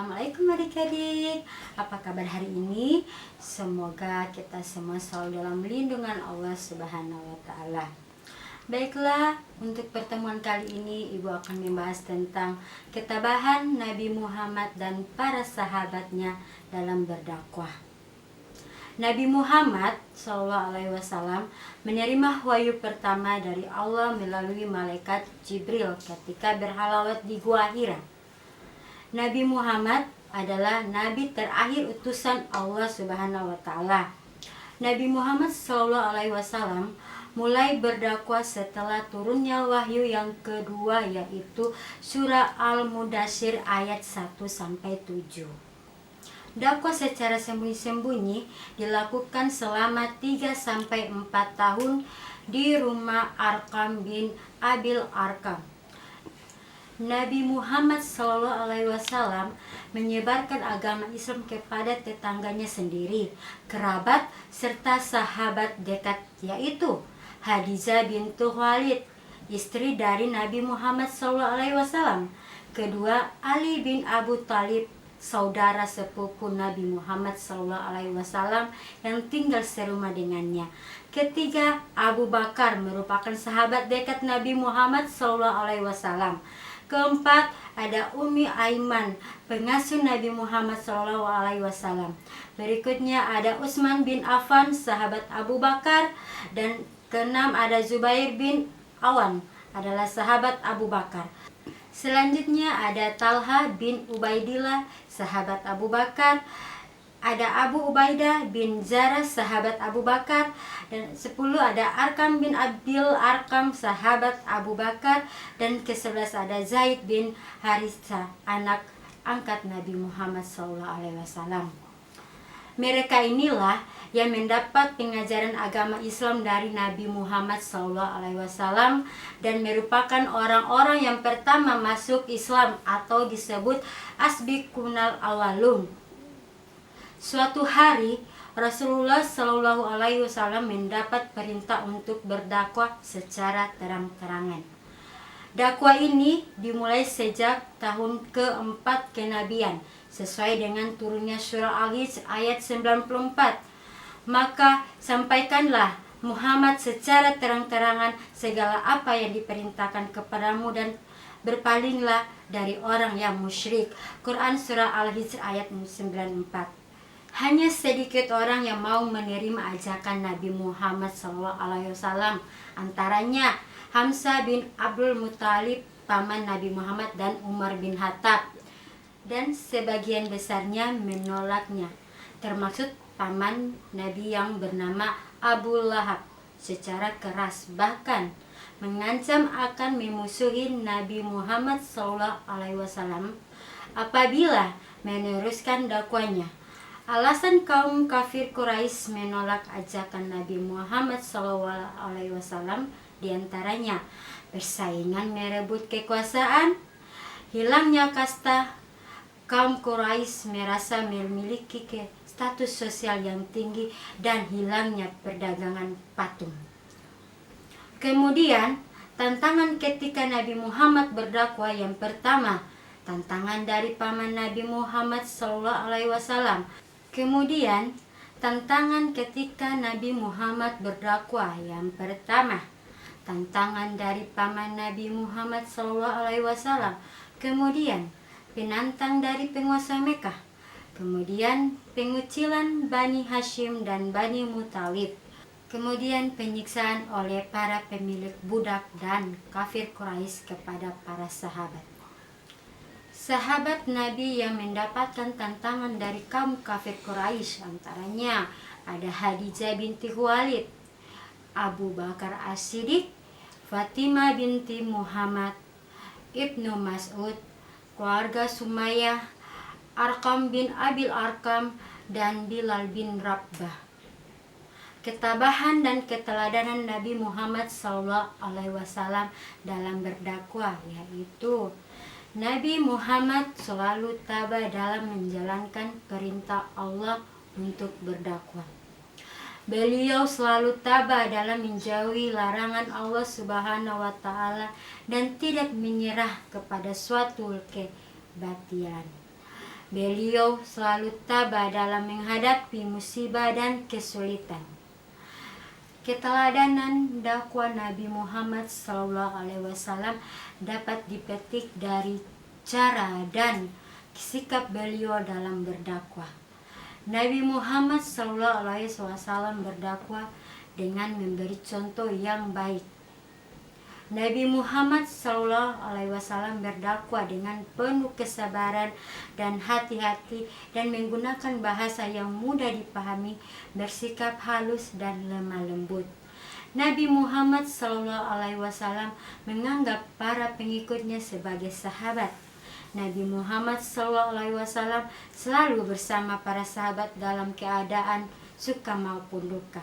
Assalamualaikum adik-adik. Apa kabar hari ini? Semoga kita semua selalu dalam lindungan Allah Subhanahu wa Ta'ala. Baiklah, untuk pertemuan kali ini Ibu akan membahas tentang ketabahan Nabi Muhammad dan para sahabatnya dalam berdakwah. Nabi Muhammad SAW menerima wahyu pertama dari Allah melalui malaikat Jibril ketika berhalawat di Gua Hira. Nabi Muhammad adalah nabi terakhir utusan Allah Subhanahu wa Ta'ala. Nabi Muhammad SAW mulai berdakwah setelah turunnya wahyu yang kedua, yaitu surah Al-Mudaththir ayat 1-7. Dakwah secara sembunyi-sembunyi dilakukan selama 3-4 tahun di rumah Arqam bin Abil Arqam. Nabi Muhammad SAW menyebarkan agama Islam kepada tetangganya sendiri, kerabat, serta sahabat dekat, yaitu Khadijah bintu Khuwailid, istri dari Nabi Muhammad SAW. Kedua, Ali bin Abu Thalib, saudara sepupu Nabi Muhammad SAW yang tinggal serumah dengannya. Ketiga, Abu Bakar merupakan sahabat dekat Nabi Muhammad SAW. Keempat, ada Ummi Aiman, pengasuh Nabi Muhammad SAW. Berikutnya ada Utsman bin Affan, sahabat Abu Bakar. Dan keenam, ada Zubair bin Awan, adalah sahabat Abu Bakar. Selanjutnya ada Talha bin Ubaidillah, sahabat Abu Bakar. Ada Abu Ubaidah bin Zarrah, sahabat Abu Bakar. Dan 10 ada Arqam bin Abil Arqam, sahabat Abu Bakar. Dan ke-11 ada Zaid bin Harithah, anak angkat Nabi Muhammad SAW. Mereka inilah yang mendapat pengajaran agama Islam dari Nabi Muhammad SAW dan merupakan orang-orang yang pertama masuk Islam atau disebut Asbiqunal Awwalun. Suatu hari Rasulullah SAW mendapat perintah untuk berdakwah secara terang-terangan. Dakwah ini dimulai sejak tahun keempat kenabian sesuai dengan turunnya surah Al-Hijr ayat 94. Maka sampaikanlah Muhammad secara terang-terangan segala apa yang diperintahkan kepadamu dan berpalinglah dari orang yang musyrik. Quran surah Al-Hijr ayat 94. Hanya sedikit orang yang mau menerima ajakan Nabi Muhammad SAW, antaranya Hamzah bin Abdul Muthalib, paman Nabi Muhammad, dan Umar bin Khattab. Dan sebagian besarnya menolaknya, termasuk paman Nabi yang bernama Abu Lahab, secara keras, bahkan mengancam akan memusuhi Nabi Muhammad SAW apabila meneruskan dakwanya. Alasan kaum kafir Quraisy menolak ajakan Nabi Muhammad SAW diantaranya persaingan merebut kekuasaan, hilangnya kasta. Kaum Quraisy merasa memiliki status sosial yang tinggi dan hilangnya perdagangan patung. Kemudian, tantangan ketika Nabi Muhammad berdakwah yang pertama, tantangan dari paman Nabi Muhammad SAW. Kemudian, tantangan ketika Nabi Muhammad berdakwah yang pertama, tantangan dari paman Nabi Muhammad SAW. Kemudian, penantang dari penguasa Mekah. Kemudian, pengucilan Bani Hashim dan Bani Muthalib. Kemudian, penyiksaan oleh para pemilik budak dan kafir Quraisy kepada para sahabat. Sahabat Nabi yang mendapatkan tantangan dari kaum kafir Quraisy antaranya ada Khadijah binti Khuwailid, Abu Bakar As-Siddiq, Fatimah binti Muhammad, Ibnu Mas'ud, keluarga Sumayyah, Arqam bin Abil Arqam, dan Bilal bin Rabah. Ketabahan dan keteladanan Nabi Muhammad SAW dalam berdakwah, yaitu Nabi Muhammad selalu tabah dalam menjalankan perintah Allah untuk berdakwah. Beliau selalu tabah dalam menjauhi larangan Allah Subhanahu wa Ta'ala dan tidak menyerah kepada suatu kebatilan. Beliau selalu tabah dalam menghadapi musibah dan kesulitan. Keteladanan dakwah Nabi Muhammad SAW dapat dipetik dari cara dan sikap beliau dalam berdakwah. Nabi Muhammad SAW berdakwah dengan memberi contoh yang baik. Nabi Muhammad SAW berdakwah dengan penuh kesabaran dan hati-hati dan menggunakan bahasa yang mudah dipahami, bersikap halus dan lemah lembut. Nabi Muhammad SAW menganggap para pengikutnya sebagai sahabat. Nabi Muhammad SAW selalu bersama para sahabat dalam keadaan suka maupun duka.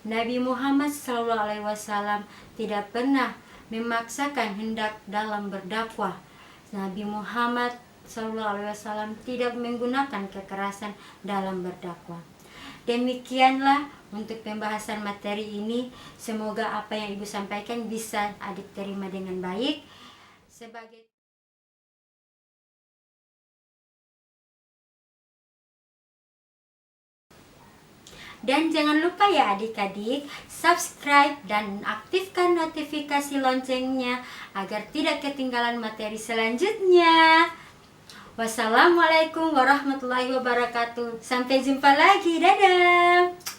Nabi Muhammad SAW tidak pernah memaksakan hendak dalam berdakwah. Nabi Muhammad SAW tidak menggunakan kekerasan dalam berdakwah. Demikianlah untuk pembahasan materi ini. Semoga apa yang Ibu sampaikan bisa adik terima dengan baik. Dan jangan lupa ya adik-adik, subscribe dan aktifkan notifikasi loncengnya agar tidak ketinggalan materi selanjutnya. Wassalamualaikum warahmatullahi wabarakatuh. Sampai jumpa lagi. Dadah.